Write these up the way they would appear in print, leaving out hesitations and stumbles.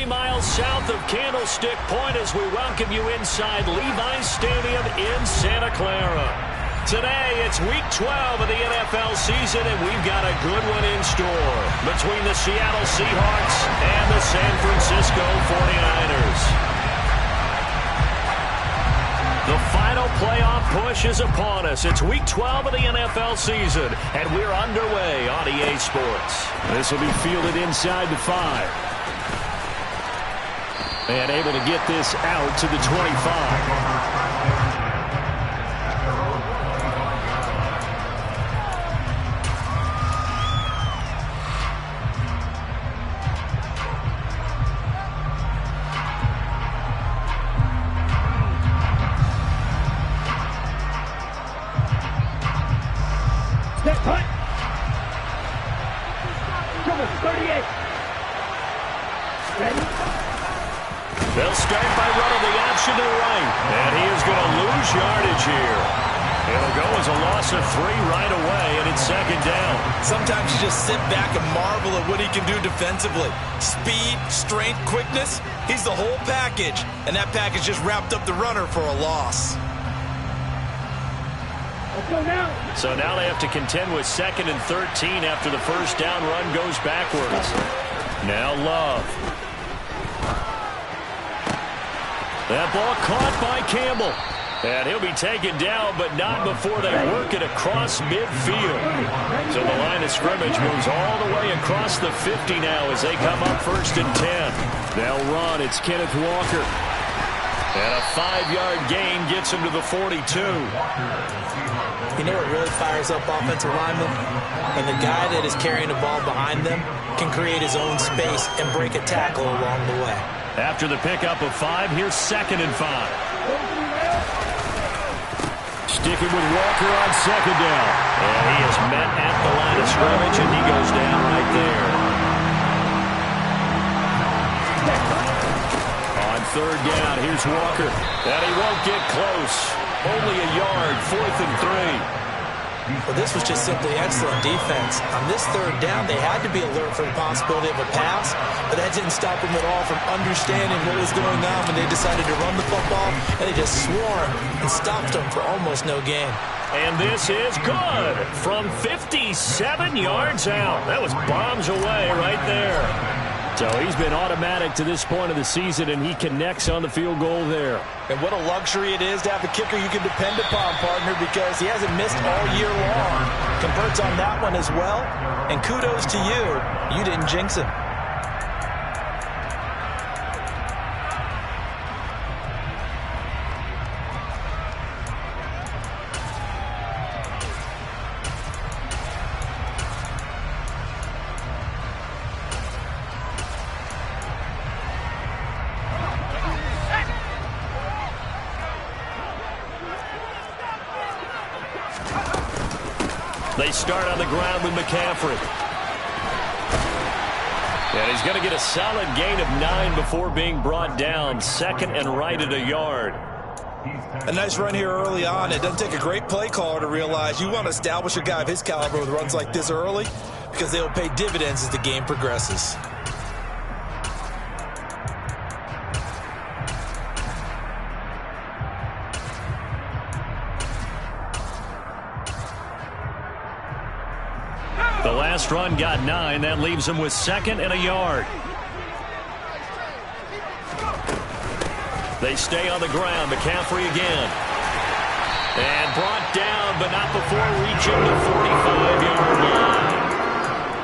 miles south of Candlestick Point as we welcome you inside Levi's Stadium in Santa Clara. Today, it's Week 12 of the NFL season, and we've got a good one in store between the Seattle Seahawks and the San Francisco 49ers. The final playoff push is upon us. It's Week 12 of the NFL season, and we're underway on EA Sports. This will be fielded inside the 5. And able to get this out to the 25. They'll start by running the option to the right. And he is going to lose yardage here. It'll go as a loss of 3 right away, and it's second down. Sometimes you just sit back and marvel at what he can do defensively. Speed, strength, quickness, he's the whole package. And that package just wrapped up the runner for a loss. So now they have to contend with 2nd and 13 after the first down run goes backwards. Now Love. That ball caught by Campbell. And he'll be taken down, but not before they work it across midfield. So the line of scrimmage moves all the way across the 50 now as they come up 1st and 10. They'll run. It's Kenneth Walker. And a 5-yard gain gets him to the 42. You know what really fires up offensive linemen? When the guy that is carrying the ball behind them can create his own space and break a tackle along the way. After the pickup of 5, here's 2nd and 5. Sticking with Walker on 2nd down. And he is met at the line of scrimmage, and he goes down right there. On 3rd down, here's Walker. And he won't get close. Only a yard, 4th and 3. Well, this was just simply excellent defense. On this 3rd down, they had to be alert for the possibility of a pass, but that didn't stop them at all from understanding what was going on when they decided to run the football, and they just swarmed and stopped them for almost no gain. And this is good from 57 yards out. That was bombs away right there. So he's been automatic to this point of the season, and he connects on the field goal there. And what a luxury it is to have a kicker you can depend upon, partner, because he hasn't missed all year long. Converts on that one as well. And kudos to you. You didn't jinx him. They start on the ground with McCaffrey. And he's going to get a solid gain of 9 before being brought down. 2nd and right at a yard. A nice run here early on. It doesn't take a great play caller to realize you want to establish a guy of his caliber with runs like this early because they will pay dividends as the game progresses. The last run got 9. That leaves him with 2nd and a yard. They stay on the ground. McCaffrey again. And brought down, but not before reaching the 45-yard line.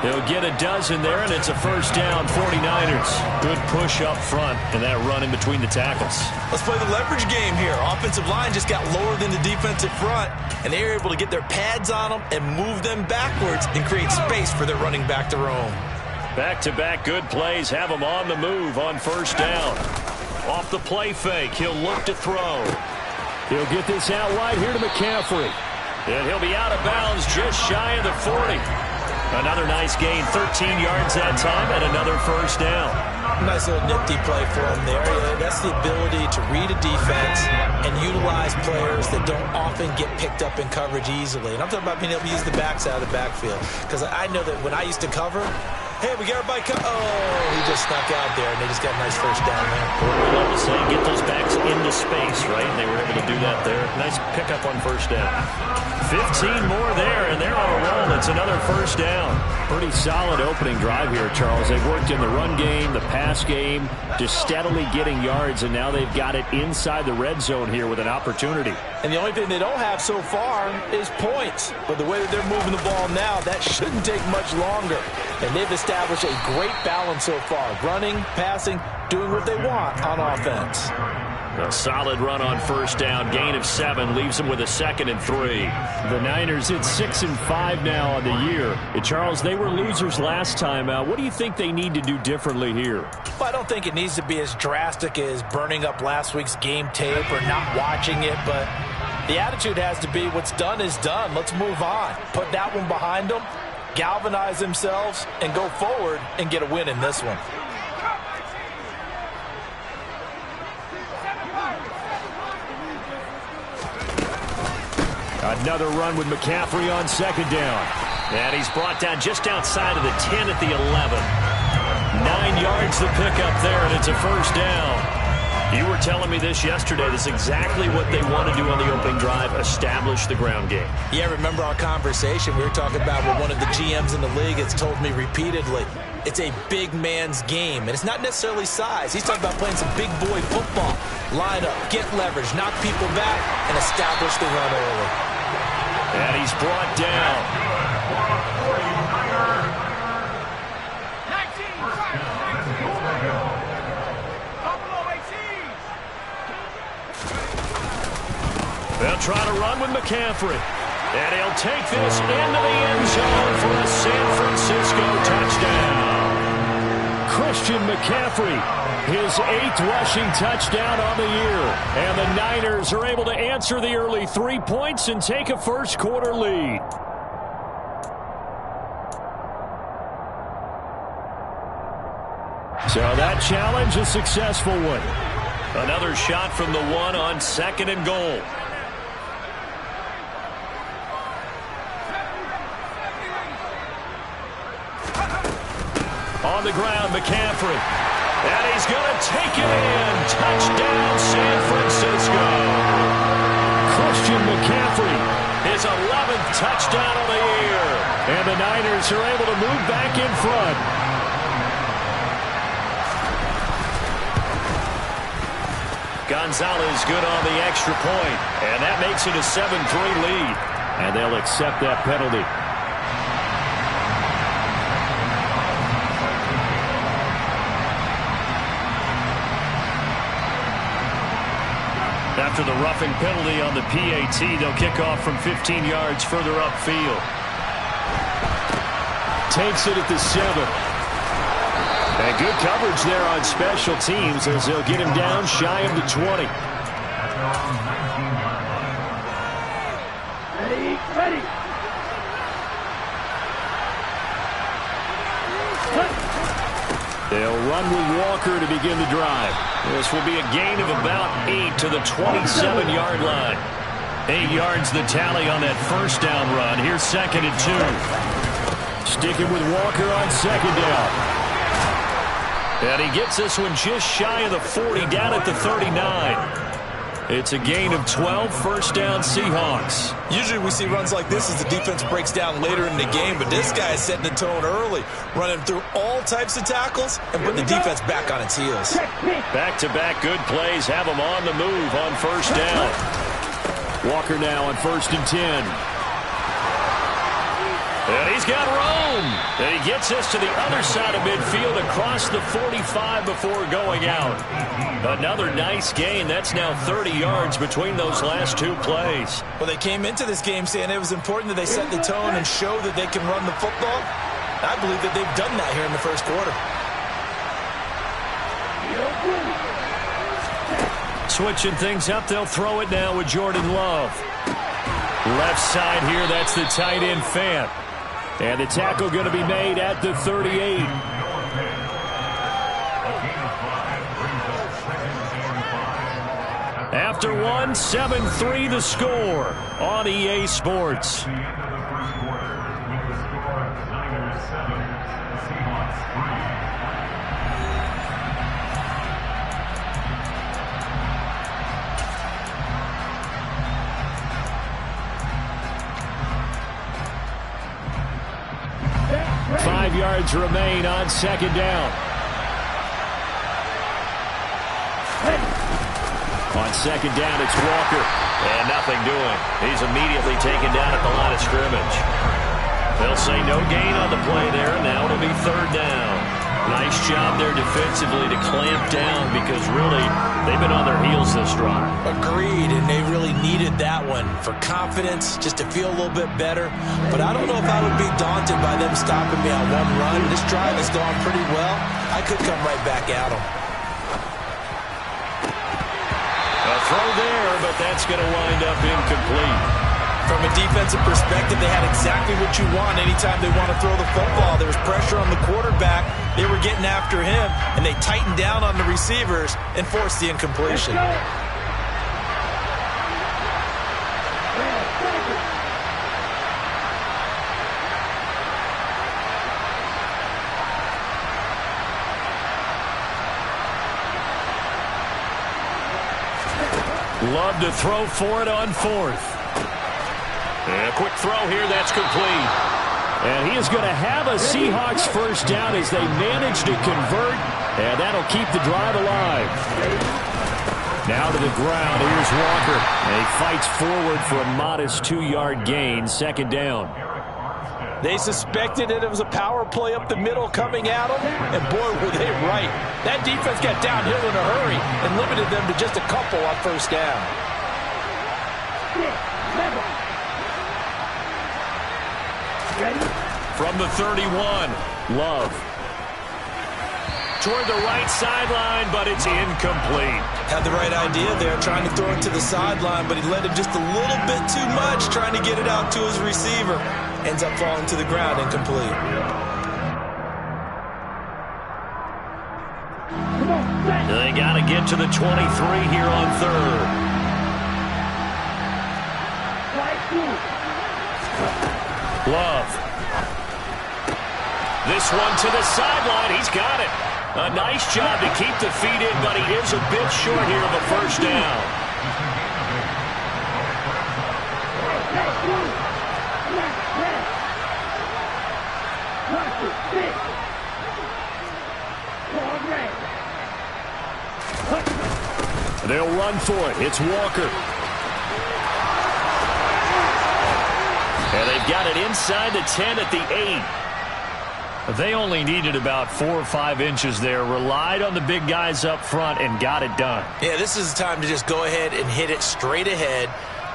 He'll get a dozen there, and it's a first down, 49ers. Good push up front, and that run in between the tackles. Let's play the leverage game here. Offensive line just got lower than the defensive front, and they were able to get their pads on them and move them backwards and create space for their running back to roam. Back-to-back good plays have him on the move on first down. Off the play fake, he'll look to throw. He'll get this out wide here to McCaffrey. And he'll be out of bounds just shy of the 40. Another nice gain, 13 yards that time, and another first down. Nice little nifty play for him there. That's the ability to read a defense and utilize players that don't often get picked up in coverage easily. And I'm talking about being able to use the backside of the backfield. Because I know that when I used to cover, Hey, we got everybody come. Oh, he just snuck out there, and they just got a nice first down there. What we love to say, get those backs into space, right? And they were able to do that there. Nice pickup on first down. 15 more there, and they're on a roll. It's another first down. Pretty solid opening drive here, Charles. They've worked in the run game, the pass game, just steadily getting yards, and now they've got it inside the red zone here with an opportunity. And the only thing they don't have so far is points. But the way that they're moving the ball now, that shouldn't take much longer. And they've established a great balance so far. Running, passing, doing what they want on offense. A solid run on first down. Gain of 7 leaves them with a 2nd and 3. The Niners hit 6-5 now on the year. And Charles, they were losers last time out. What do you think they need to do differently here? Well, I don't think it needs to be as drastic as burning up last week's game tape or not watching it, but the attitude has to be what's done is done. Let's move on. Put that one behind them, galvanize themselves, and go forward and get a win in this one. Another run with McCaffrey on 2nd down. And he's brought down just outside of the 10 at the 11. 9 yards to pick up there, and it's a first down. You were telling me this yesterday. This is exactly what they want to do on the opening drive, establish the ground game. Yeah, remember our conversation we were talking about with one of the GMs in the league has told me repeatedly, it's a big man's game, and it's not necessarily size. He's talking about playing some big boy football. Line up, get leverage, knock people back, and establish the run early. And he's brought down. They'll try to run with McCaffrey. And he'll take this into the end zone for a San Francisco touchdown. Christian McCaffrey, his 8th rushing touchdown on the year. And the Niners are able to answer the early 3 points and take a first-quarter lead. So that challenge, a successful one. Another shot from the 1 on 2nd and goal. On the ground, McCaffrey. And he's going to take it in. Touchdown, San Francisco. Christian McCaffrey. His 11th touchdown of the year. And the Niners are able to move back in front. Gonzalez good on the extra point. And that makes it a 7-3 lead. And they'll accept that penalty. After the roughing penalty on the PAT, they'll kick off from 15 yards further upfield. Takes it at the 7. And good coverage there on special teams as they'll get him down shy of the 20. Ready. They'll run with Walker to begin the drive. This will be a gain of about 8 to the 27-yard line. 8 yards the tally on that first down run. Here's 2nd and 2. Sticking with Walker on 2nd down. And he gets this one just shy of the 40, down at the 39. It's a gain of 12, first down Seahawks. Usually we see runs like this as the defense breaks down later in the game, but this guy is setting the tone early, running through all types of tackles and putting the defense back on its heels. Back-to-back good plays have him on the move on first down. Walker now on 1st and 10. And he's got room. And he gets us to the other side of midfield across the 45 before going out. Another nice gain. That's now 30 yards between those last 2 plays. Well, they came into this game saying it was important that they set the tone and show that they can run the football. I believe that they've done that here in the first quarter. Switching things up, they'll throw it now with Jordan Love. Left side here, that's the tight end Fant. And the tackle going to be made at the 38. After 1, 7-3 the score on EA Sports. With the score, Niners 7, Seahawks 3. 5 yards remain on second down. On second down, it's Walker. And nothing doing. He's immediately taken down at the line of scrimmage. They'll say no gain on the play there. Now it'll be third down. Nice job there defensively to clamp down because really they've been on their heels this drive. Agreed, and they really needed that one for confidence, just to feel a little bit better. But I don't know if I would be daunted by them stopping me on one run. This drive has gone pretty well. I could come right back at them. A throw there, but that's going to wind up incomplete. From a defensive perspective, they had exactly what you want anytime they want to throw the football. There was pressure on the quarterback. They were getting after him, and they tightened down on the receivers and forced the incompletion. Love to throw for it on fourth. And a quick throw here, that's complete. And he is going to have a Seahawks first down as they manage to convert, and that'll keep the drive alive. Now to the ground, here's Walker. And he fights forward for a modest 2-yard gain, second down. They suspected it was a power play up the middle coming at them, and boy, were they right. That defense got downhill in a hurry and limited them to just a couple on first down. From the 31, Love. Toward the right sideline, but it's incomplete. Had the right idea there, trying to throw it to the sideline, but he let him just a little bit too much, trying to get it out to his receiver. Ends up falling to the ground, incomplete. They got to get to the 23 here on third. Love. This one to the sideline. He's got it. A nice job to keep the feet in, but he is a bit short here of a first down. They'll run for it. It's Walker. And they've got it inside the 10 at the 8. They only needed about 4 or 5 inches there, relied on the big guys up front, and got it done. Yeah, this is the time to just go ahead and hit it straight ahead.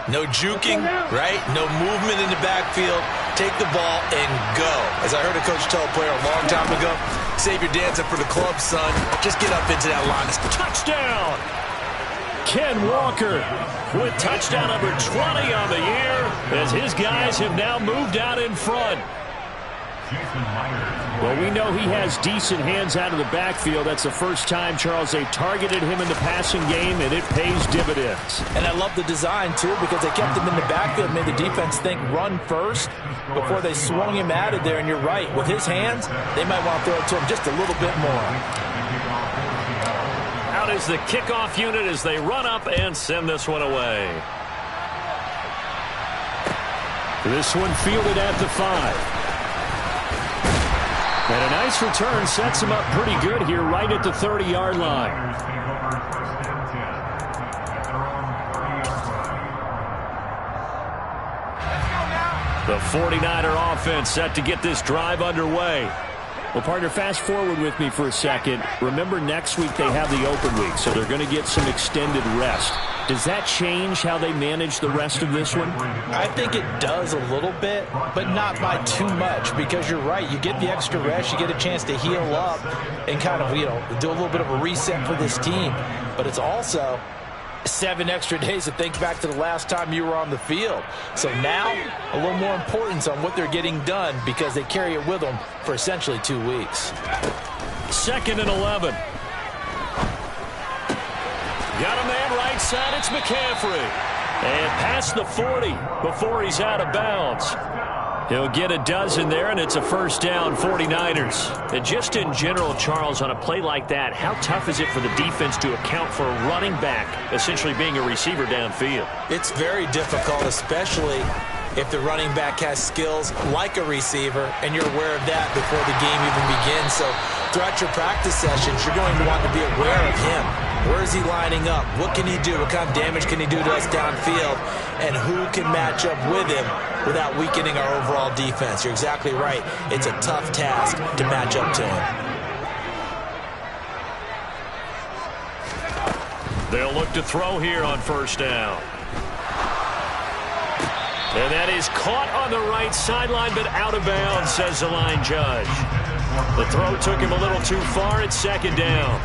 No juking, right? No movement in the backfield. Take the ball and go. As I heard a coach tell a player a long time ago, save your dancing for the club, son. Just get up into that line. Touchdown! Ken Walker with touchdown number 20 on the year as his guys have now moved out in front. Well, we know he has decent hands out of the backfield. That's the first time, Charles, they targeted him in the passing game, and it pays dividends. And I love the design, too, because they kept him in the backfield, made the defense think run first before they swung him out of there. And you're right, with his hands, they might want to throw it to him just a little bit more. Out is the kickoff unit as they run up and send this one away. This one fielded at the 5. And a nice return sets him up pretty good here right at the 30-yard line. The 49er offense set to get this drive underway. Well, partner, fast forward with me for a second. Remember, next week they have the open week, so they're going to get some extended rest. Does that change how they manage the rest of this one? I think it does a little bit, but not by too much, because you're right. You get the extra rest, you get a chance to heal up and kind of, do a little bit of a reset for this team. But it's also 7 extra days to think back to the last time you were on the field. So now, a little more importance on what they're getting done because they carry it with them for essentially 2 weeks. 2nd and 11. Got a man right side, it's McCaffrey. And past the 40 before he's out of bounds. He'll get a dozen there, and it's a first down, 49ers. And just in general, Charles, on a play like that, how tough is it for the defense to account for a running back essentially being a receiver downfield? It's very difficult, especially if the running back has skills like a receiver, and you're aware of that before the game even begins. So throughout your practice sessions, you're going to want to be aware of him. Where is he lining up? What can he do? What kind of damage can he do to us downfield? And who can match up with him without weakening our overall defense? You're exactly right. It's a tough task to match up to him. They'll look to throw here on first down. And that is caught on the right sideline, but out of bounds, says the line judge. The throw took him a little too far. It's second down.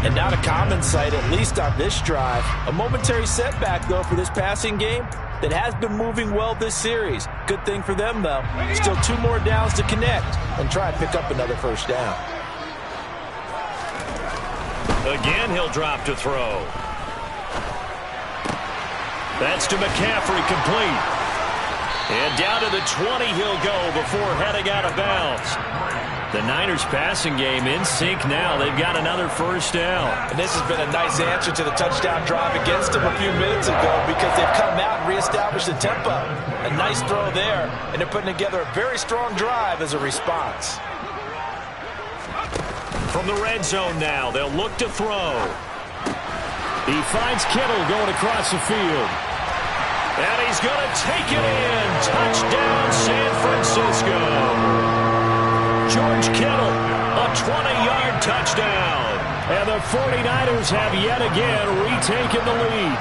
And not a common sight, at least on this drive. A momentary setback, though, for this passing game that has been moving well this series. Good thing for them, though. Still 2 more downs to connect and try and pick up another first down. Again, he'll drop to throw. That's to McCaffrey, complete. And down to the 20 he'll go before heading out of bounds. The Niners passing game in sync now. They've got another first down. And this has been a nice answer to the touchdown drive against them a few minutes ago because they've come out and reestablished the tempo. A nice throw there, and they're putting together a very strong drive as a response. From the red zone now, they'll look to throw. He finds Kittle going across the field. And he's going to take it in. Touchdown, San Francisco. George Kittle, a 20-yard touchdown. And the 49ers have yet again retaken the lead.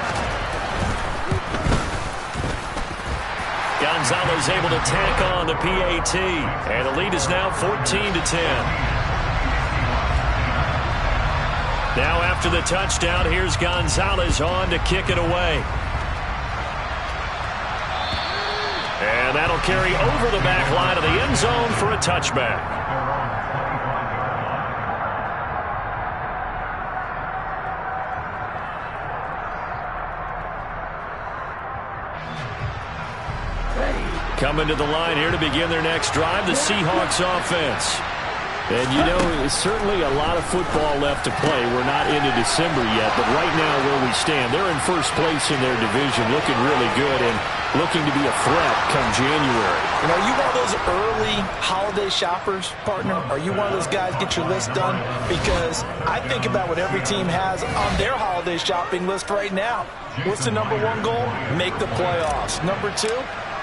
Gonzalez able to tack on the PAT. And the lead is now 14-10. Now after the touchdown, here's Gonzalez on to kick it away. And that'll carry over the back line of the end zone for a touchback. Coming to the line here to begin their next drive, the Seahawks offense. And, you know, there's certainly a lot of football left to play. We're not into December yet, but right now where we stand, they're in first place in their division, looking really good and looking to be a threat come January. And are you one of those early holiday shoppers, partner? Are you one of those guys get your list done? Because I think about what every team has on their holiday shopping list right now. What's the number 1 goal? Make the playoffs. Number 2,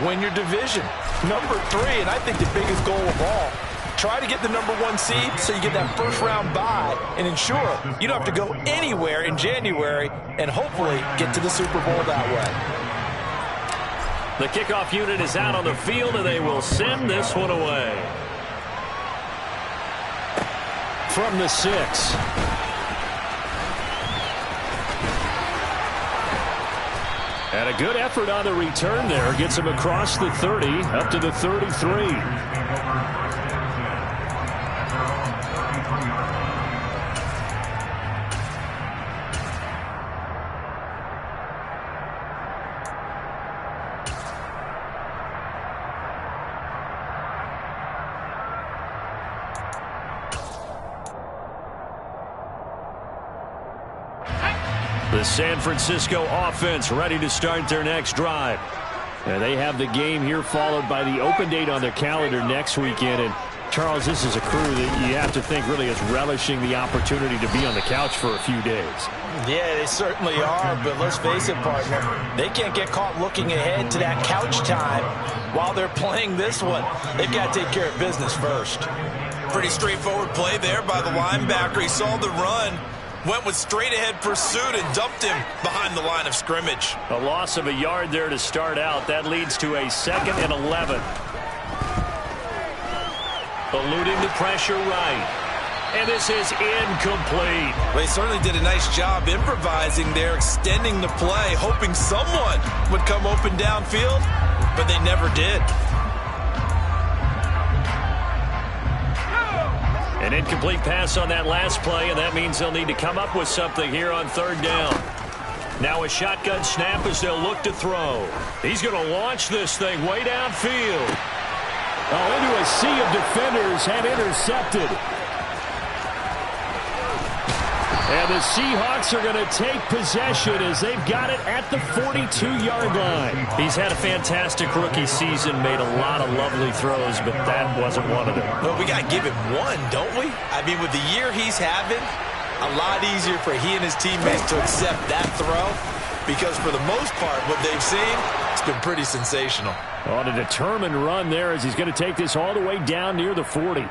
win your division. Number 3, and I think the biggest goal of all, try to get the number 1 seed so you get that first-round bye and ensure you don't have to go anywhere in January and hopefully get to the Super Bowl that way. The kickoff unit is out on the field, and they will send this one away. From the 6. And a good effort on the return there. Gets him across the 30, up to the 33. The San Francisco offense ready to start their next drive. And they have the game here followed by the open date on their calendar next weekend. And Charles, this is a crew that you have to think really is relishing the opportunity to be on the couch for a few days. Yeah, they certainly are, but let's face it, partner. They can't get caught looking ahead to that couch time while they're playing this one. They've got to take care of business first. Pretty straightforward play there by the linebacker. He saw the run, went with straight-ahead pursuit and dumped him behind the line of scrimmage. A loss of a yard there to start out. That leads to a 2nd and 11. Eluding the pressure right. And this is incomplete. They certainly did a nice job improvising there, extending the play, hoping someone would come open downfield, but they never did. An incomplete pass on that last play, and that means they'll need to come up with something here on 3rd down. Now a shotgun snap as they'll look to throw. He's going to launch this thing way downfield. a sea of defenders and intercepted. And the Seahawks are going to take possession as they've got it at the 42-yard line. He's had a fantastic rookie season, made a lot of lovely throws, but that wasn't one of them. Well, we got to give him one, don't we? I mean, with the year he's having, a lot easier for he and his teammates to accept that throw, because for the most part, what they've seen, it's been pretty sensational. On a determined run there as he's going to take this all the way down near the 40.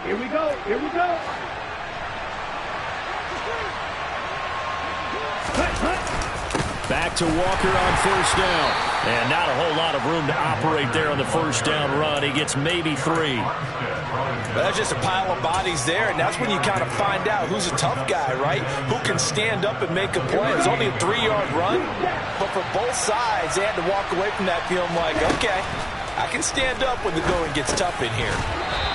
Here we go. Here we go. Back to Walker on first down. And not a whole lot of room to operate there on the first down run. He gets maybe 3. That's just a pile of bodies there, and that's when you kind of find out who's a tough guy, right? Who can stand up and make a play. It's only a 3-yard run, but for both sides, they had to walk away from that feeling like, okay, I can stand up when the going gets tough in here.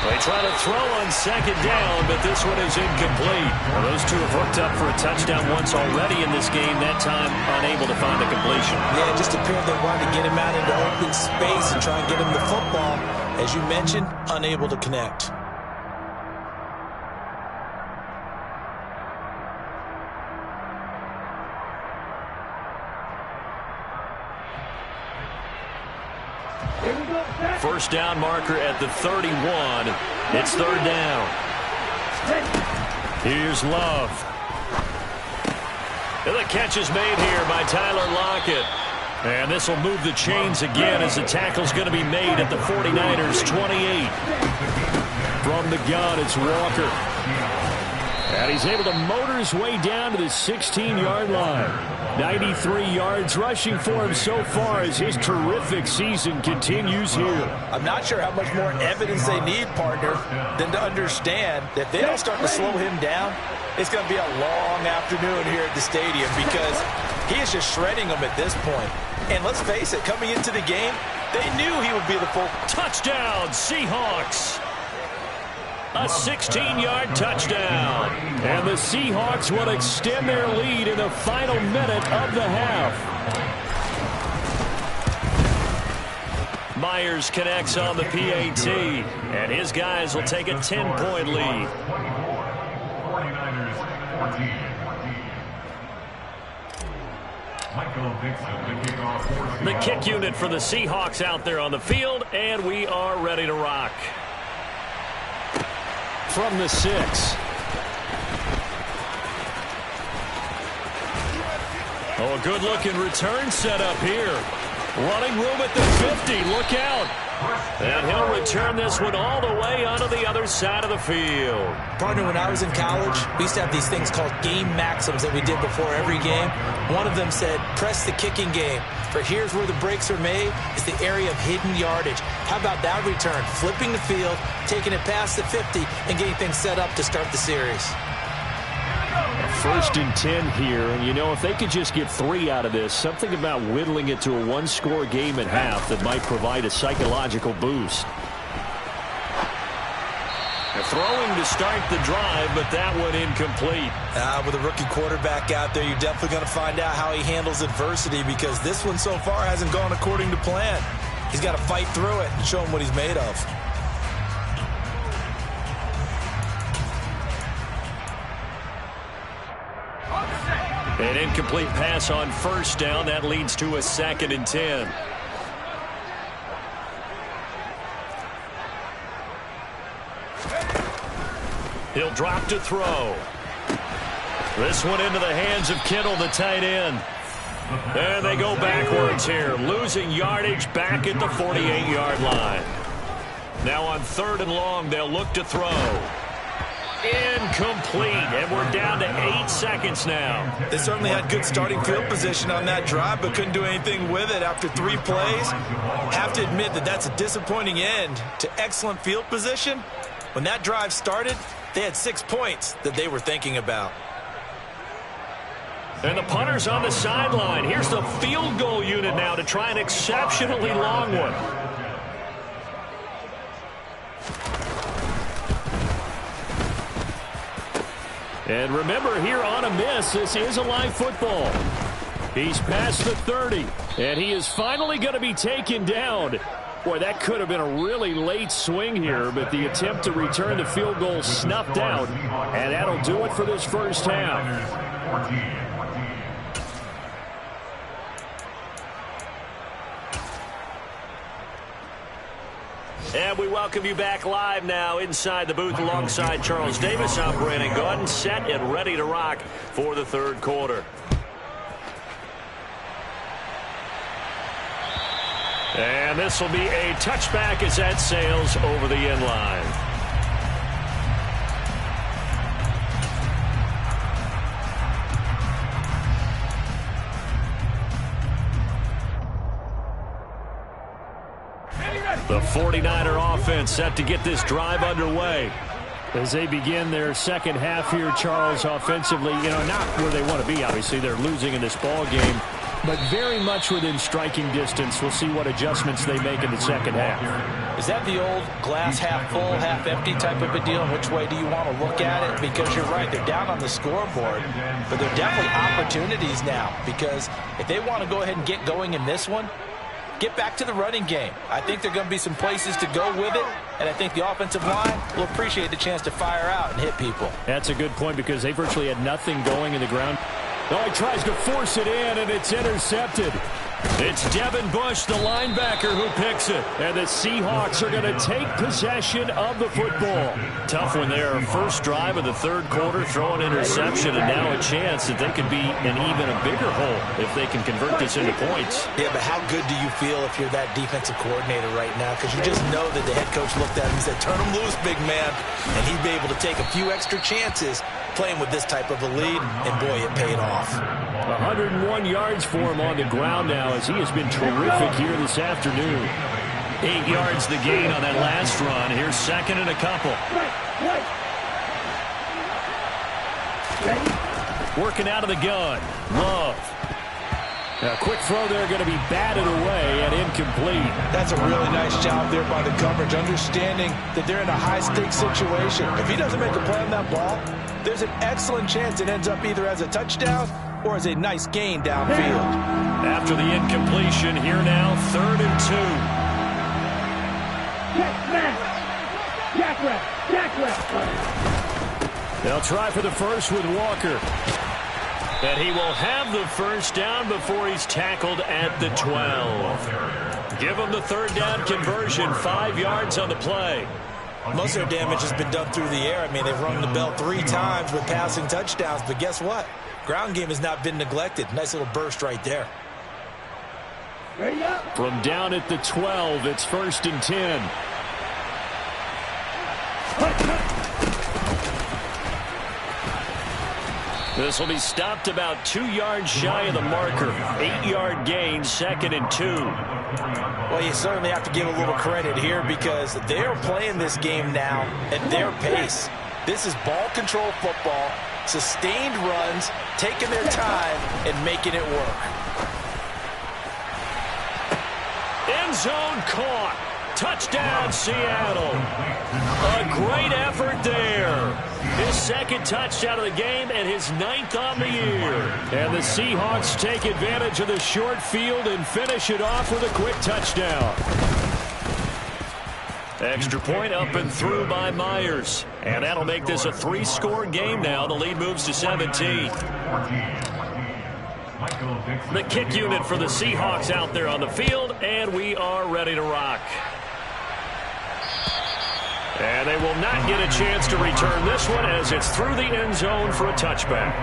They try to throw on second down, but this one is incomplete. Well, those two have hooked up for a touchdown once already in this game, that time unable to find a completion. Yeah, it just appeared they wanted to get him out into open space and try and get him the football. As you mentioned, unable to connect. First down marker at the 31. It's third down. Here's Love. And the catch is made here by Tyler Lockett. And this will move the chains again as the tackle's going to be made at the 49ers 28. From the gun, it's Walker. And he's able to motor his way down to the 16-yard line. 93 yards rushing for him so far as his terrific season continues here. I'm not sure how much more evidence they need, partner, than to understand that if they don't start to slow him down, it's going to be a long afternoon here at the stadium because he is just shredding them at this point. And let's face it, coming into the game, they knew he would be the full touchdown, Seahawks. A 16-yard touchdown. And the Seahawks will extend their lead in the final minute of the half. Myers connects on the PAT, and his guys will take a 10-point lead. 49ers 14. Michael Dixon, the kickoff for The kick unit for the Seahawks out there on the field, and we are ready to rock. From the 6. Oh, a good-looking return set up here. Running room at the 50. Look out. And he'll return this one all the way onto the other side of the field. Partner, when I was in college, we used to have these things called game maxims that we did before every game. One of them said, press the kicking game. For here's where the breaks are made, is the area of hidden yardage. How about that return? Flipping the field, taking it past the 50, and getting things set up to start the series. 1st and 10 here, and you know, if they could just get 3 out of this, something about whittling it to a one-score game at half that might provide a psychological boost. They're throwing to start the drive, but that one incomplete. With a rookie quarterback out there, you're definitely going to find out how he handles adversity, because this one so far hasn't gone according to plan. He's got to fight through it and show him what he's made of. An incomplete pass on 1st down. That leads to a 2nd and 10. He'll drop to throw. This one into the hands of Kittle, the tight end. And they go backwards here, losing yardage back at the 48-yard line. Now on 3rd and long, they'll look to throw. Incomplete, and we're down to 8 seconds now. They certainly had good starting field position on that drive, but couldn't do anything with it after 3 plays. Have to admit that that's a disappointing end to excellent field position. When that drive started, they had 6 points that they were thinking about. And the punter's on the sideline. Here's the field goal unit now to try an exceptionally long one. And remember, here on a miss, this is a live football. He's past the 30, and he is finally going to be taken down. Boy, that could have been a really late swing here, but the attempt to return the field goal snuffed out, and that'll do it for this first half. 14. And we welcome you back live now inside the booth alongside Charles Davis. I'm Brandon Gaudin, set and ready to rock for the 3rd quarter. And this will be a touchback as that sails over the end line. The 49er offense set to get this drive underway. As they begin their second half here, Charles, offensively, you know, not where they want to be, obviously. They're losing in this ball game, but very much within striking distance. We'll see what adjustments they make in the second half. Is that the old glass half full, half empty type of a deal? And which way do you want to look at it? Because you're right, they're down on the scoreboard, but there are definitely opportunities now, because if they want to go ahead and get going in this one, get back to the running game. I think there are going to be some places to go with it, and I think the offensive line will appreciate the chance to fire out and hit people. That's a good point, because they virtually had nothing going in the ground. Oh, he tries to force it in, and it's intercepted. It's Devin Bush, the linebacker, who picks it. And the Seahawks are going to take possession of the football. Tough one there. First drive of the 3rd quarter, throw an interception, and now a chance that they could be in even a bigger hole if they can convert this into points. Yeah, but how good do you feel if you're that defensive coordinator right now? Because you just know that the head coach looked at him and said, turn him loose, big man. And he'd be able to take a few extra chances playing with this type of a lead, and boy, it paid off. 101 yards for him on the ground now, as he has been terrific here this afternoon. 8 yards the gain on that last run. Here's 2nd and a couple. Working out of the gun. Love. A quick throw there going to be batted away and incomplete. That's a really nice job there by the coverage, understanding that they're in a high-stakes situation. If he doesn't make a play on that ball, there's an excellent chance it ends up either as a touchdown or as a nice gain downfield. After the incompletion, here now, 3rd and 2. Jack, They'll try for the first with Walker. And he will have the first down before he's tackled at the 12. Give him the 3rd down conversion, 5 yards on the play. Most of their damage has been done through the air. I mean, they've rung the bell 3 times with passing touchdowns, but guess what? Ground game has not been neglected. Nice little burst right there. From down at the 12, it's 1st and 10. This will be stopped about 2 yards shy of the marker. 8-yard gain, 2nd and 2. Well, you certainly have to give a little credit here because they're playing this game now at their pace. This is ball control football, sustained runs, taking their time and making it work. End zone caught. Touchdown, Seattle. A great effort there. His 2nd touchdown of the game and his 9th on the year. And the Seahawks take advantage of the short field and finish it off with a quick touchdown. Extra point up and through by Myers. And that'll make this a 3-score game now. The lead moves to 17. The kick unit for the Seahawks out there on the field, and we are ready to rock. And they will not get a chance to return this one as it's through the end zone for a touchback.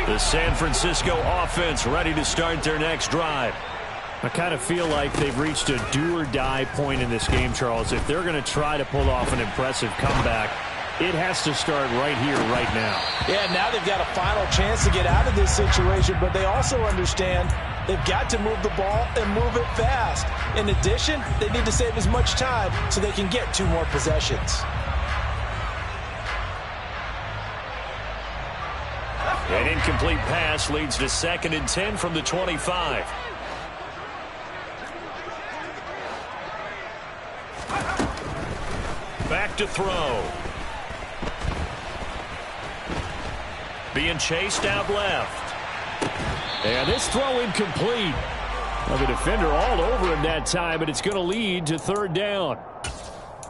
The San Francisco offense ready to start their next drive. I kind of feel like they've reached a do-or-die point in this game, Charles. If they're going to try to pull off an impressive comeback, it has to start right here, right now. Yeah, now they've got a final chance to get out of this situation, but they also understand they've got to move the ball and move it fast. In addition, they need to save as much time so they can get 2 more possessions. An incomplete pass leads to 2nd and 10 from the 25. Back to throw. Being chased out left. And this throw incomplete. Well, the defender all over him that time, but it's going to lead to 3rd down.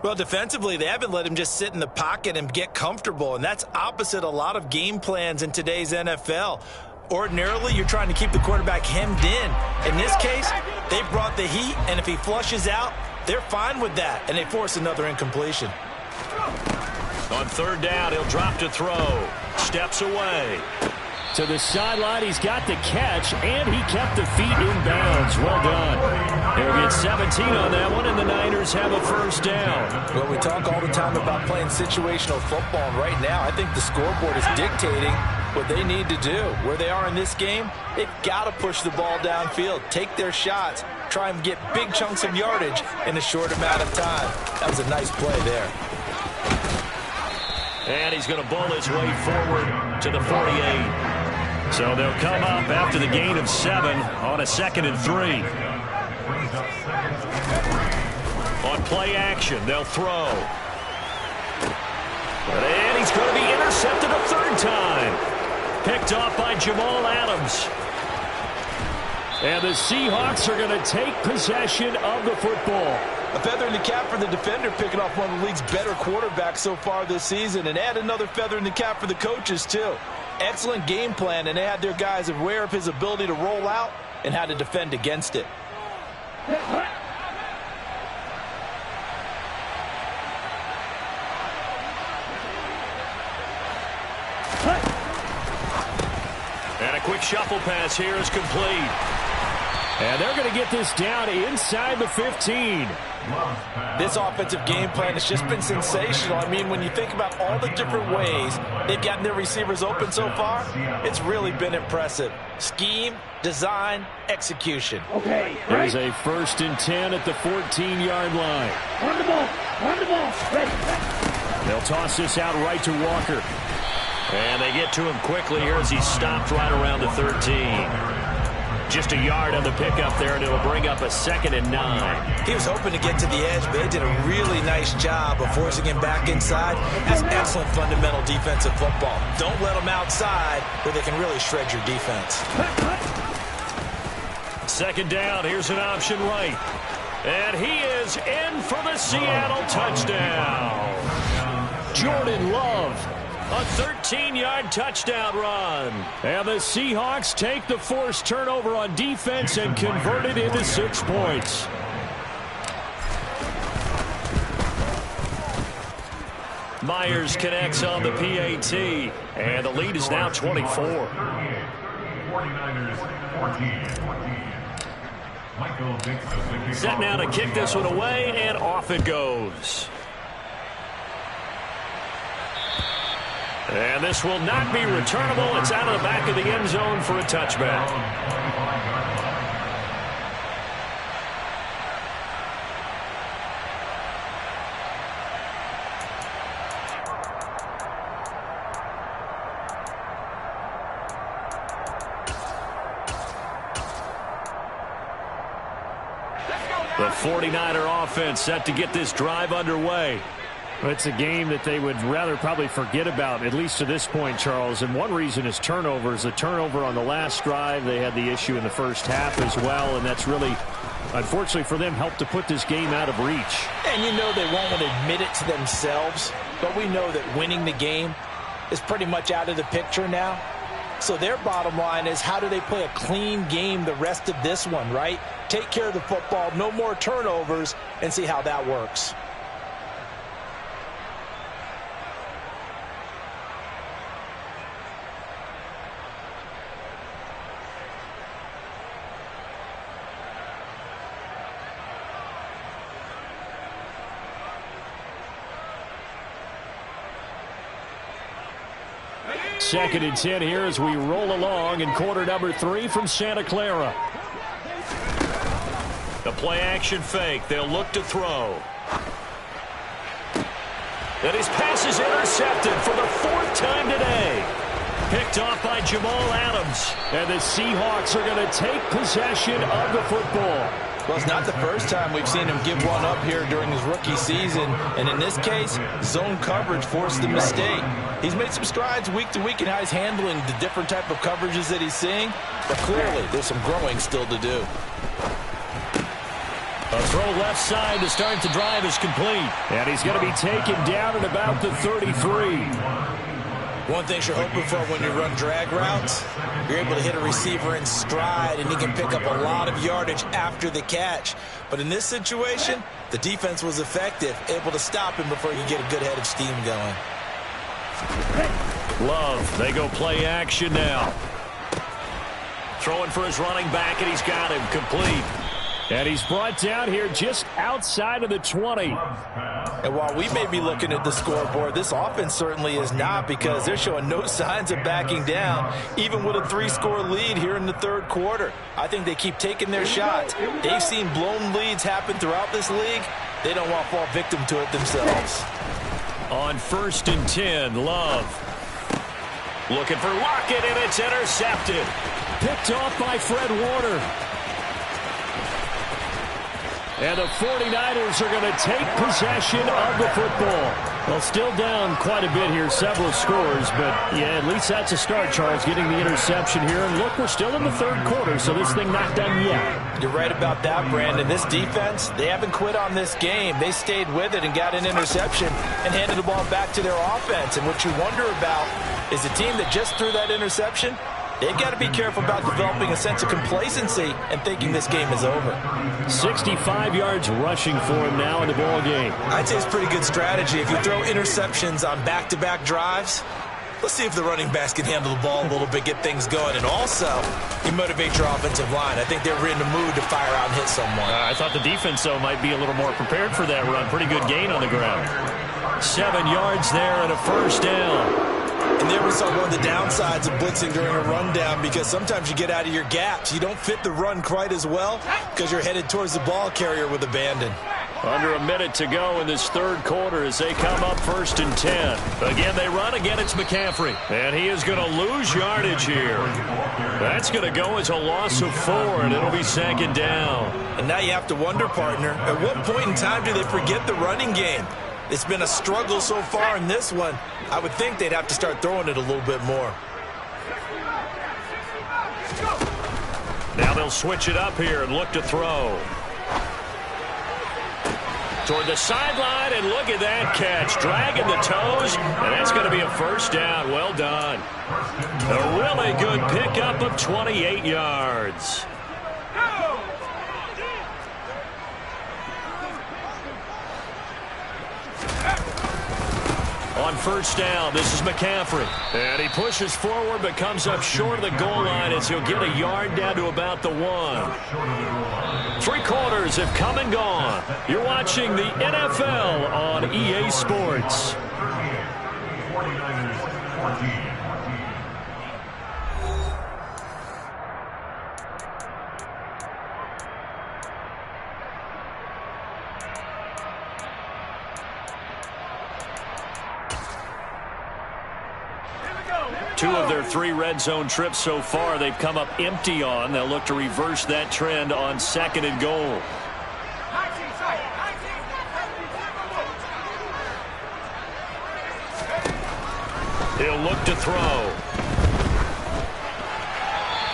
Well, defensively, they haven't let him just sit in the pocket and get comfortable, and that's opposite a lot of game plans in today's NFL. Ordinarily, you're trying to keep the quarterback hemmed in. In this case, they brought the heat, and if he flushes out, they're fine with that, and they force another incompletion. On 3rd down, he'll drop to throw. Steps away. To the sideline, he's got the catch, and he kept the feet in bounds. Well done. They'll get 17 on that one, and the Niners have a 1st down. Well, we talk all the time about playing situational football, and right now I think the scoreboard is dictating what they need to do. Where they are in this game, they've got to push the ball downfield, take their shots, try and get big chunks of yardage in a short amount of time. That was a nice play there. And he's going to bowl his way forward to the 48. So they'll come up after the gain of 7 on a 2nd and 3. On play action, they'll throw. And he's going to be intercepted a 3rd time. Picked off by Jamal Adams. And the Seahawks are going to take possession of the football. A feather in the cap for the defender, picking off one of the league's better quarterbacks so far this season, and add another feather in the cap for the coaches, too. Excellent game plan, and they had their guys aware of his ability to roll out and how to defend against it. And a quick shuffle pass here is complete. And they're going to get this down inside the 15. This offensive game plan has just been sensational. I mean, when you think about all the different ways they've gotten their receivers open so far, it's really been impressive. Scheme, design, execution. Okay. There's a 1st and 10 at the 14-yard line. On the ball. On the ball. Ready. They'll toss this out right to Walker. And they get to him quickly here as he's stopped right around the 13. Just a yard on the pickup there, and it'll bring up a 2nd and 9. He was hoping to get to the edge, but they did a really nice job of forcing him back inside. That's excellent fundamental defensive football. Don't let them outside where they can really shred your defense. 2nd down, here's an option right. And he is in for the Seattle touchdown. Jordan Love. A 13-yard touchdown run. And the Seahawks take the forced turnover on defense and convert it into 6 points. Myers connects on the PAT. And the lead is now 24. 49ers 14. Set now to kick this one away, and off it goes. And this will not be returnable. It's out of the back of the end zone for a touchback. The 49er offense set to get this drive underway. It's a game that they would rather probably forget about, at least to this point, Charles. And one reason is turnovers. A turnover on the last drive. They had the issue in the first half as well, and that's really, unfortunately for them, helped to put this game out of reach. And you know they won't want to admit it to themselves, but we know that winning the game is pretty much out of the picture now. So their bottom line is, how do they play a clean game the rest of this one, right? Take care of the football, no more turnovers, and see how that works. Second and 10 here as we roll along in quarter number 3 from Santa Clara. The play action fake. They'll look to throw. And his pass is intercepted for the 4th time today. Picked off by Jamal Adams. And the Seahawks are going to take possession of the football. Well, it's not the first time we've seen him give one up here during his rookie season. And in this case, zone coverage forced the mistake. He's made some strides week to week in how he's handling the different type of coverages that he's seeing. But clearly, there's some growing still to do. A throw left side to start the drive is complete. And he's going to be taken down at about the 33. One thing you're hoping for when you run drag routes, you're able to hit a receiver in stride, and he can pick up a lot of yardage after the catch. But in this situation, the defense was effective, able to stop him before you get a good head of steam going. Love, they go play action now. Throwing for his running back, and he's got him complete. And he's brought down here just outside of the 20. And while we may be looking at the scoreboard, this offense certainly is not, because they're showing no signs of backing down, even with a 3-score lead here in the third quarter. I think they keep taking their shots. They've seen blown leads happen throughout this league. They don't want to fall victim to it themselves. On 1st and 10, Love. Looking for Lockett, and it's intercepted. Picked off by Fred Warner. And the 49ers are going to take possession of the football. Well, still down quite a bit here, several scores, but yeah, at least that's a start, Charles, getting the interception here. And look, we're still in the third quarter, so this thing not done yet. You're right about that, Brandon. This defense, they haven't quit on this game. They stayed with it and got an interception and handed the ball back to their offense. And what you wonder about is the team that just threw that interception, they've got to be careful about developing a sense of complacency and thinking this game is over. 65 yards rushing for him now in the ball game. I'd say it's a pretty good strategy. If you throw interceptions on back-to-back drives, let's see if the running backs can handle the ball a little bit, get things going. And also, you motivate your offensive line. I think they're in the mood to fire out and hit someone. I thought the defense, though, might be a little more prepared for that run. Pretty good gain on the ground. 7 yards there and a first down. And there we saw one of the downsides of blitzing during a rundown, because sometimes you get out of your gaps. You don't fit the run quite as well because you're headed towards the ball carrier with abandon. Under a minute to go in this third quarter as they come up 1st and 10. Again, they run. Again, it's McCaffrey. And he is going to lose yardage here. That's going to go as a loss of 4, and it'll be 2nd down. And now you have to wonder, partner, at what point in time do they forget the running game? It's been a struggle so far in this one. I would think they'd have to start throwing it a little bit more. Now they'll switch it up here and look to throw. Toward the sideline, and look at that catch. Dragging the toes, and that's going to be a 1st down. Well done. A really good pickup of 28 yards. On 1st down, this is McCaffrey. And he pushes forward but comes up short of the goal line as he'll get a yard down to about the 1. 3 quarters have come and gone. You're watching the NFL on EA Sports. 49ers 14. Two of their 3 red zone trips so far they've come up empty on. They'll look to reverse that trend on 2nd and goal. He'll look to throw.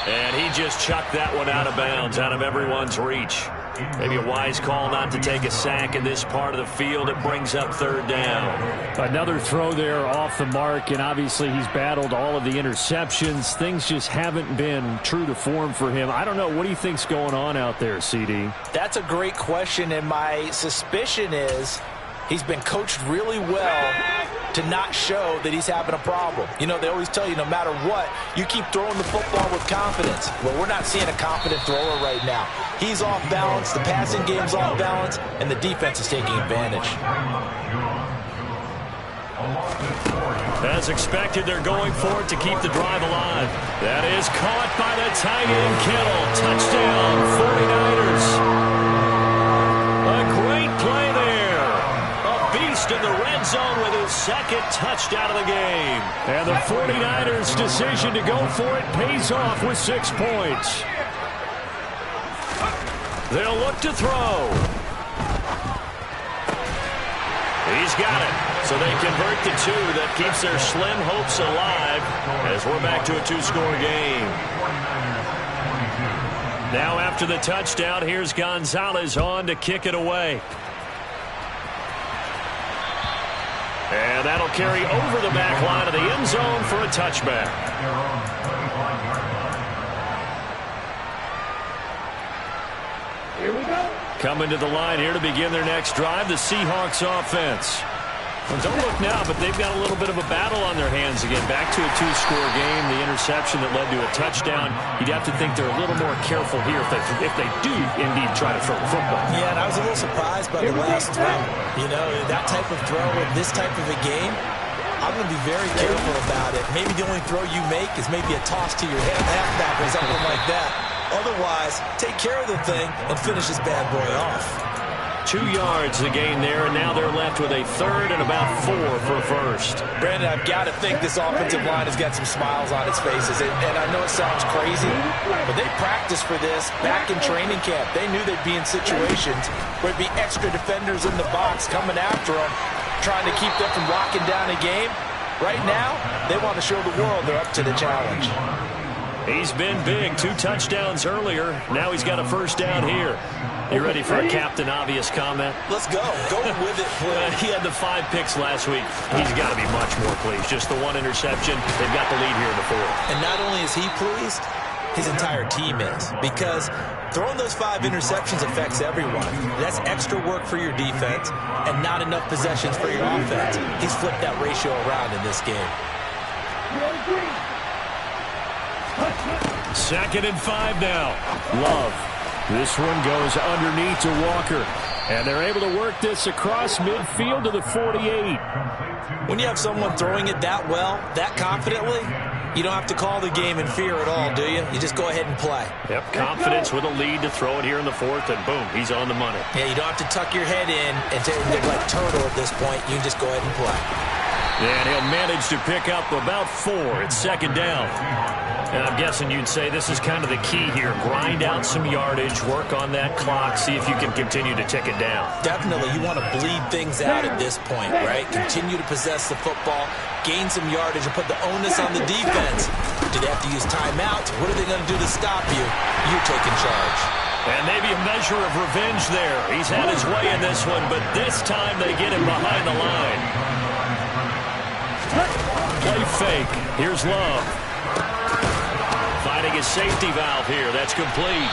And he just chucked that one out of bounds, out of everyone's reach. Maybe a wise call not to take a sack in this part of the field. It brings up 3rd down. Another throw there off the mark, and obviously he's battled all of the interceptions. Things just haven't been true to form for him. I don't know. What do you think's going on out there, CD? That's a great question, and my suspicion is he's been coached really well to not show that he's having a problem. You know, they always tell you no matter what, you keep throwing the football with confidence. Well, we're not seeing a confident thrower right now. He's off balance, the passing game's off balance, and the defense is taking advantage. As expected, they're going for it to keep the drive alive. That is caught by the tight end, Kittle. Touchdown, 49ers. A great play there. A beast in the red zone with his 2nd touchdown of the game. And the 49ers' decision to go for it pays off with 6 points. They'll look to throw. He's got it. So they convert to 2. That keeps their slim hopes alive as we're back to a 2-score game. Now after the touchdown, here's Gonzalez on to kick it away. And that'll carry over the back line of the end zone for a touchback. Here we go. Coming to the line here to begin their next drive, the Seahawks offense. Well, don't look now, but they've got a little bit of a battle on their hands again. Back to a 2-score game. The interception that led to a touchdown. You'd have to think they're a little more careful here if they do indeed try to throw the football. Yeah, and I was a little surprised by the last throw. You know, that type of throw in this type of a game, I'm going to be very careful about it. Maybe the only throw you make is maybe a toss to your halfback or something like that. Otherwise, take care of the thing and finish this bad boy off. 2 yards the gain there, and now they're left with a 3rd and about 4 for a 1st. Brandon, I've got to think this offensive line has got some smiles on its faces. And I know it sounds crazy, but they practiced for this back in training camp. They knew they'd be in situations where there'd be extra defenders in the box coming after them, trying to keep them from locking down a game. Right now, they want to show the world they're up to the challenge. He's been big. 2 touchdowns earlier. Now he's got a 1st down here. You ready for a Captain Obvious comment? Let's go. Go with it, please. He had the 5 picks last week. He's got to be much more pleased. Just the 1 interception. They've got the lead here in the 4th. And not only is he pleased, his entire team is. Because throwing those 5 interceptions affects everyone. That's extra work for your defense and not enough possessions for your offense. He's flipped that ratio around in this game. 2nd and 5 now. Love. This one goes underneath to Walker. And they're able to work this across midfield to the 48. When you have someone throwing it that well, that confidently, You don't have to call the game in fear at all, do you? You just go ahead and play. Yep, confidence with a lead to throw it here in the fourth, and boom, he's on the money. Yeah, you don't have to tuck your head in and they're like turtle at this point. You can just go ahead and play. And he'll manage to pick up about 4. It's second down. And I'm guessing you'd say this is kind of the key here. Grind out some yardage, work on that clock, see if you can continue to tick it down. Definitely, you want to bleed things out at this point, right? Continue to possess the football, gain some yardage, and put the onus on the defense. Do they have to use timeouts? What are they going to do to stop you? You're taking charge. And maybe a measure of revenge there. He's had his way in this one, but this time they get him behind the line. Play fake. Here's Love. Finding his safety valve here. That's complete.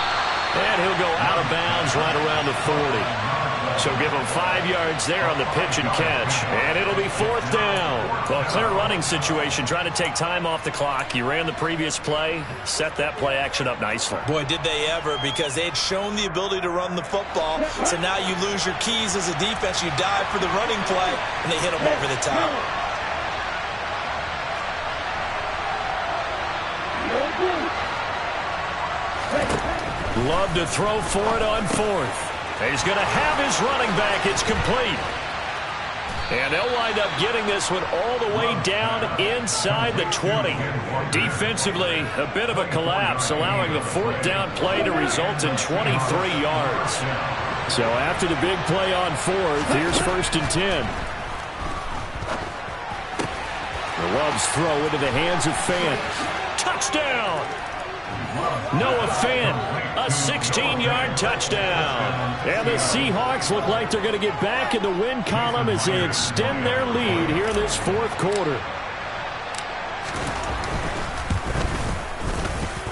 And he'll go out of bounds right around the 40. So give him 5 yards there on the pitch and catch. And it'll be fourth down. Well, clear running situation. Trying to take time off the clock. You ran the previous play. Set that play action up nicely. Boy, did they ever, because they had shown the ability to run the football. So now you lose your keys as a defense. You dive for the running play, and they hit them over the top. Love to throw for it on fourth. He's going to have his running back. It's complete. And they'll wind up getting this one all the way down inside the 20. Defensively, a bit of a collapse, allowing the fourth down play to result in 23 yards. So after the big play on fourth, here's first and 10. The Love's throw into the hands of Fant. Touchdown! Noah Fant, a 16-yard touchdown. And the Seahawks look like they're going to get back in the win column as they extend their lead here in this fourth quarter.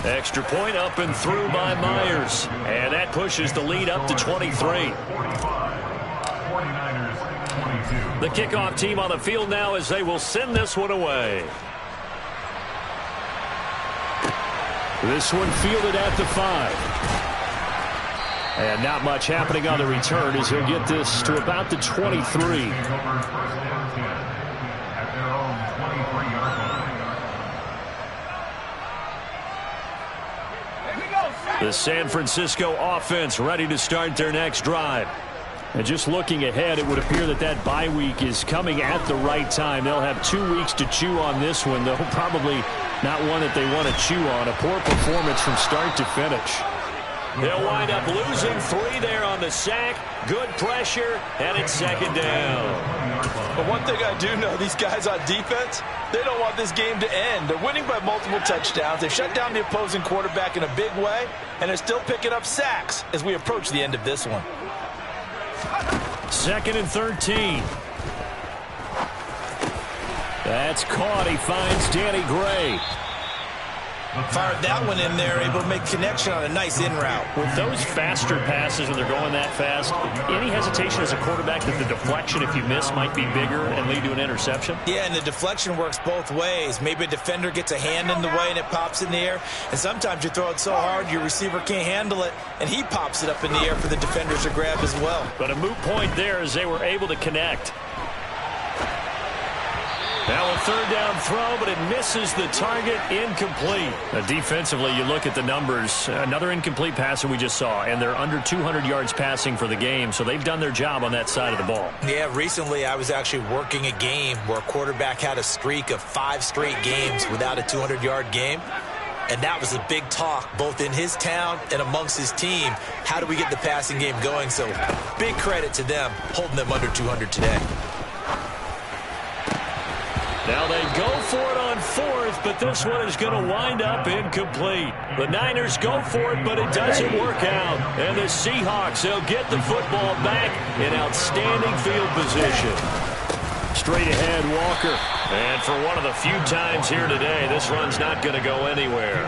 Extra point up and through by Myers. And that pushes the lead up to 23. 49ers 22. The kickoff team on the field now as they will send this one away. This one fielded at the 5. And not much happening on the return as he'll get this to about the 23. First down 10 at their own 23-yard line. The San Francisco offense ready to start their next drive. And just looking ahead, it would appear that that bye week is coming at the right time. They'll have 2 weeks to chew on this one, though probably not one that they want to chew on. A poor performance from start to finish. They'll wind up losing 3 there on the sack. Good pressure, and it's second down. But one thing I do know, these guys on defense, they don't want this game to end. They're winning by multiple touchdowns. They've shut down the opposing quarterback in a big way, and they're still picking up sacks as we approach the end of this one. Second and 13. That's caught. He finds Danny Gray. Fired that one in there, able to make connection on a nice in route. With those faster passes when they're going that fast, any hesitation as a quarterback that the deflection, if you miss, might be bigger and lead to an interception? Yeah, and the deflection works both ways. Maybe a defender gets a hand in the way and it pops in the air. And sometimes you throw it so hard your receiver can't handle it, and he pops it up in the air for the defenders to grab as well. But a moot point there as they were able to connect. Now a third down throw, but it misses the target, incomplete. Now defensively, you look at the numbers. Another incomplete pass that we just saw, and they're under 200 yards passing for the game, so they've done their job on that side of the ball. Yeah, recently I was actually working a game where a quarterback had a streak of 5 straight games without a 200-yard game. And that was a big talk, both in his town and amongst his team. How do we get the passing game going? So big credit to them, holding them under 200 today. Now they go for it on fourth, but this one is going to wind up incomplete. The Niners go for it, but it doesn't work out. And the Seahawks, they'll get the football back in outstanding field position. Straight ahead, Walker. And for one of the few times here today, this run's not going to go anywhere.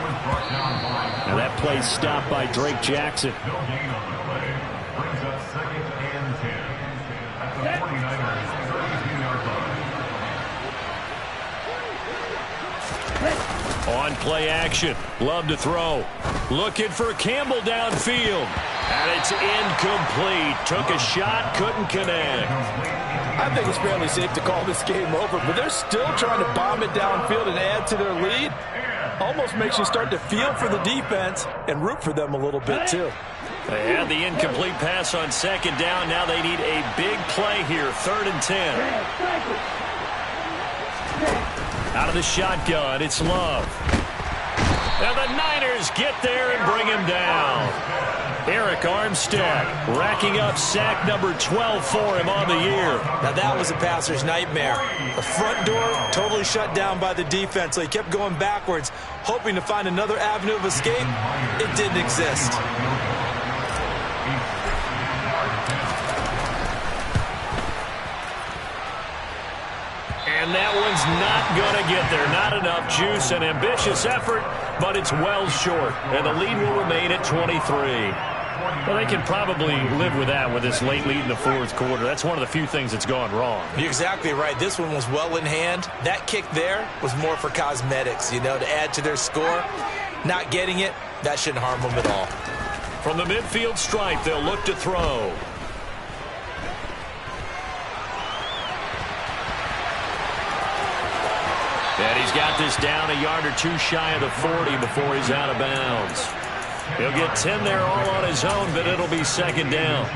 Now that play stopped by Drake Jackson. No gain on the play. Brings up second and 10 at the 49ers 32-yard line. On play action. Love to throw. Looking for Campbell downfield. And it's incomplete. Took a shot, couldn't connect. I think it's fairly safe to call this game over, but they're still trying to bomb it downfield and add to their lead. Almost makes you start to feel for the defense and root for them a little bit, too. They had the incomplete pass on second down. Now they need a big play here, 3rd and 10. Out of the shotgun, it's Love. And the Niners get there and bring him down. Eric Armstead racking up sack number 12 for him on the year. Now that was a passer's nightmare. The front door totally shut down by the defense, so he kept going backwards, hoping to find another avenue of escape. It didn't exist. And that one's not going to get there. Not enough juice. An ambitious effort, but it's well short. And the lead will remain at 23. Well, they can probably live with that with this late lead in the 4th quarter. That's one of the few things that's gone wrong. You're exactly right. This one was well in hand. That kick there was more for cosmetics, to add to their score. Not getting it, that shouldn't harm them at all. From the midfield stripe, they'll look to throw. And he's got this down a yard or two shy of the 40 before he's out of bounds. He'll get 10 there all on his own, but it'll be 2nd down.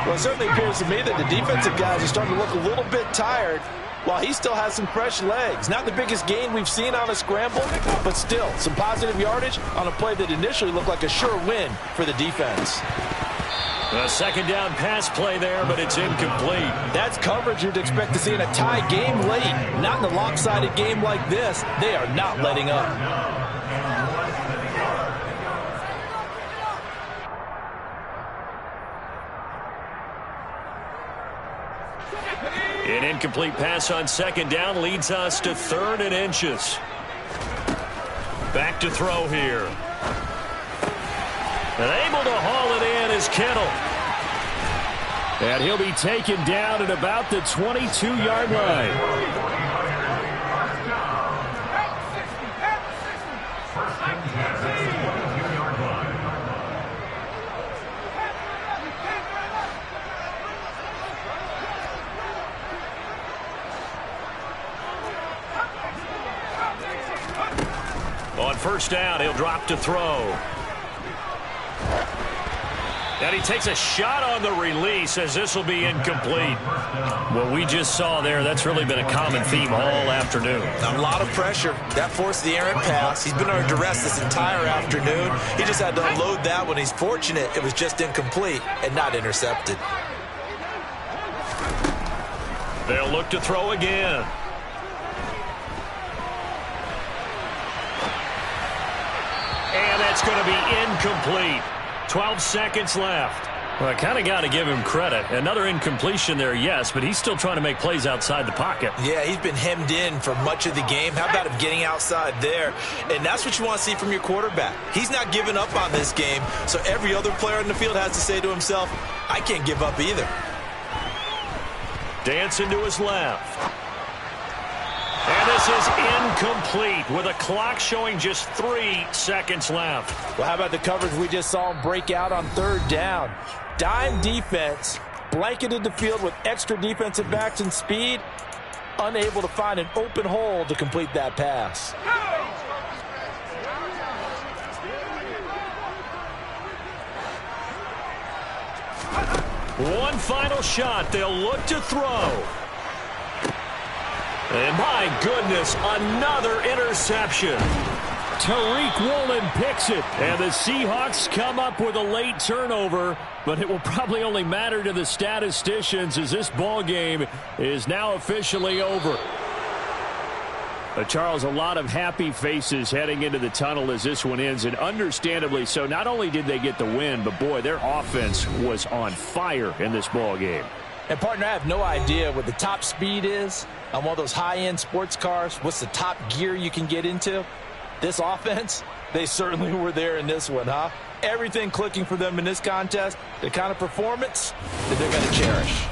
Well, it certainly appears to me that the defensive guys are starting to look a little bit tired while he still has some fresh legs. Not the biggest gain we've seen on a scramble, but still some positive yardage on a play that initially looked like a sure win for the defense. A 2nd down pass play there, but it's incomplete. That's coverage you'd expect to see in a tie game late. Not in a lopsided game like this. They are not letting up. An incomplete pass on 2nd down leads us to 3rd and inches. Back to throw here. And able to haul it in is Kittle. And he'll be taken down at about the 22-yard line. On 1st down, he'll drop to throw. And he takes a shot on the release as this will be incomplete. What we just saw there, that's really been a common theme all afternoon. A lot of pressure. That forced the errant pass. He's been under duress this entire afternoon. He just had to unload that one. He's fortunate it was just incomplete and not intercepted. They'll look to throw again. And that's going to be incomplete. 12 seconds left. Well, I kind of got to give him credit. Another incompletion there, yes, but he's still trying to make plays outside the pocket. Yeah, he's been hemmed in for much of the game. How about him getting outside there? And that's what you want to see from your quarterback. He's not giving up on this game, so every other player in the field has to say to himself, I can't give up either. Dancing to his left. And this is incomplete with a clock showing just 3 seconds left. Well, how about the coverage we just saw him break out on 3rd down? Dime defense, blanketed the field with extra defensive backs and speed, unable to find an open hole to complete that pass. One final shot. They'll look to throw. And my goodness, another interception. Tariq Woolen picks it. And the Seahawks come up with a late turnover, but it will probably only matter to the statisticians as this ball game is now officially over. Charles, a lot of happy faces heading into the tunnel as this one ends, and understandably so. Not only did they get the win, but boy, their offense was on fire in this ball game. And, partner, I have no idea what the top speed is on one of those high-end sports cars. What's the top gear you can get into? This offense, they certainly were there in this one, huh? Everything clicking for them in this contest, the kind of performance that they're going to cherish.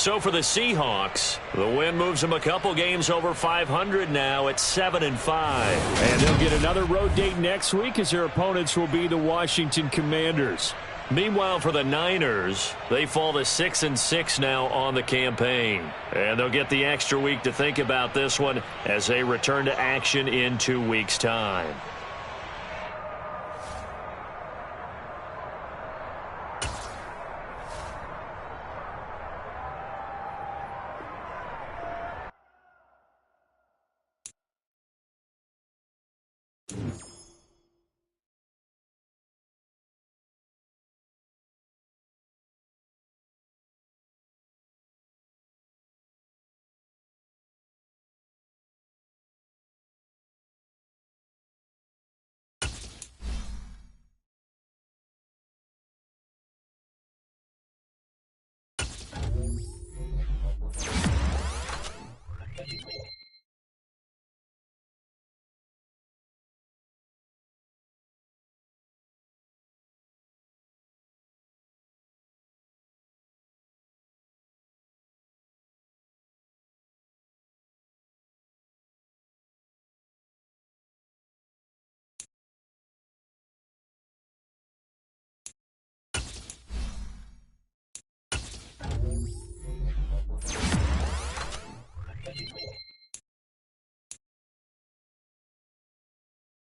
So for the Seahawks, the win moves them a couple games over 500 now at 7-5. And they'll get another road date next week as their opponents will be the Washington Commanders. Meanwhile, for the Niners, they fall to 6-6 now on the campaign. And they'll get the extra week to think about this one as they return to action in 2 weeks' time.